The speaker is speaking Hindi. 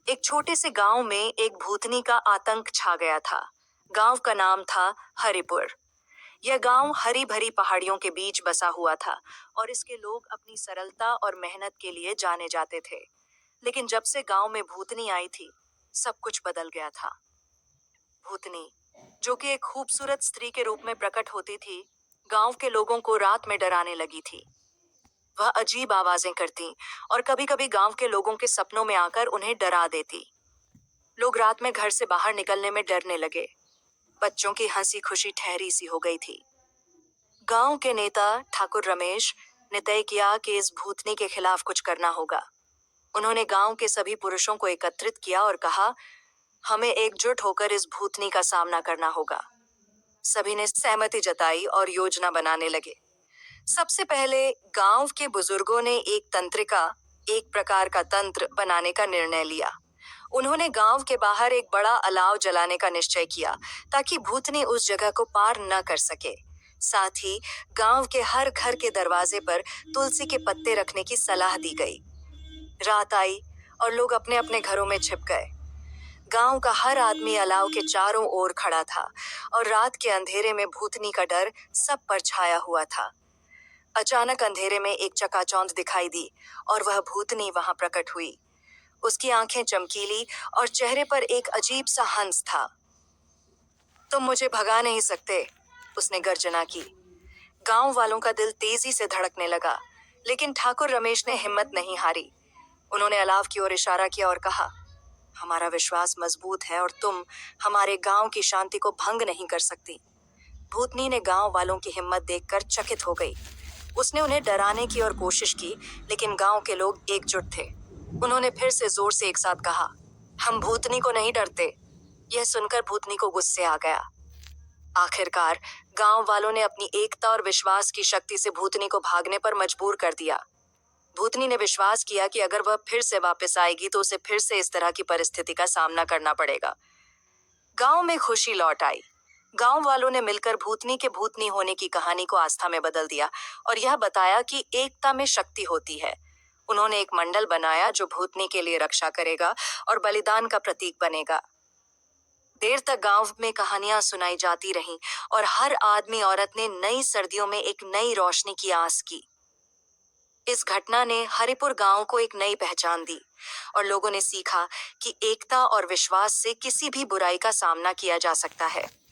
एक छोटे से गांव में एक भूतनी का आतंक छा गया था। गांव का नाम था हरिपुर। यह गांव हरी भरी पहाड़ियों के बीच बसा हुआ था और इसके लोग अपनी सरलता और मेहनत के लिए जाने जाते थे। लेकिन जब से गांव में भूतनी आई थी, सब कुछ बदल गया था। भूतनी, जो कि एक खूबसूरत स्त्री के रूप में प्रकट होती थी, गांव के लोगों को रात में डराने लगी थी। वह अजीब आवाजें करती और कभी-कभी गांव के लोगों के सपनों में आकर उन्हें डरा देती। लोग रात में घर से बाहर निकलने में डरने लगे। बच्चों की हंसी खुशी ठहरी सी हो गई थी। गांव के नेता ठाकुर रमेश ने तय किया कि इस भूतनी के खिलाफ कुछ करना होगा। उन्होंने गांव के सभी पुरुषों को एकत्रित किया और कहा, हमें एकजुट होकर इस भूतनी का सामना करना होगा। सभी ने सहमति जताई और योजना बनाने लगे। सबसे पहले गांव के बुजुर्गों ने एक प्रकार का तंत्र बनाने का निर्णय लिया। उन्होंने गांव के बाहर एक बड़ा अलाव जलाने का निश्चय किया ताकि भूतनी उस जगह को पार न कर सके। साथ ही गांव के हर घर के दरवाजे पर तुलसी के पत्ते रखने की सलाह दी गई। रात आई और लोग अपने अपने घरों में छिप गए। गांव का हर आदमी अलाव के चारों ओर खड़ा था और रात के अंधेरे में भूतनी का डर सब पर छाया हुआ था। अचानक अंधेरे में एक चकाचौंध दिखाई दी और वह भूतनी वहां प्रकट हुई। उसकी आंखें चमकीली और चेहरे पर एक अजीब सा हंस था। तुम मुझे भगा नहीं सकते, उसने गर्जना की। गांव वालों का दिल तेजी से धड़कने लगा, लेकिन ठाकुर रमेश ने हिम्मत नहीं हारी। उन्होंने अलाव की ओर इशारा किया और कहा, हमारा विश्वास मजबूत है और तुम हमारे गांव की शांति को भंग नहीं कर सकती। भूतनी ने गांव वालों की हिम्मत देखकर चकित हो गई। उसने उन्हें डराने की और कोशिश की, लेकिन गांव के लोग एकजुट थे। उन्होंने फिर से जोर से एक साथ कहा, हम भूतनी को नहीं डरते। यह सुनकर भूतनी को गुस्से आ गया। आखिरकार गांव वालों ने अपनी एकता और विश्वास की शक्ति से भूतनी को भागने पर मजबूर कर दिया। भूतनी ने विश्वास किया कि अगर वह फिर से वापस आएगी तो उसे फिर से इस तरह की परिस्थिति का सामना करना पड़ेगा। गांव में खुशी लौट आई। गांव वालों ने मिलकर भूतनी के भूतनी होने की कहानी को आस्था में बदल दिया और यह बताया कि एकता में शक्ति होती है। उन्होंने एक मंडल बनाया जो भूतनी के लिए रक्षा करेगा और बलिदान का प्रतीक बनेगा। देर तक गांव में कहानियां सुनाई जाती रहीं और हर आदमी औरत ने नई सर्दियों में एक नई रोशनी की आस की। इस घटना ने हरिपुर गांव को एक नई पहचान दी और लोगों ने सीखा कि एकता और विश्वास से किसी भी बुराई का सामना किया जा सकता है।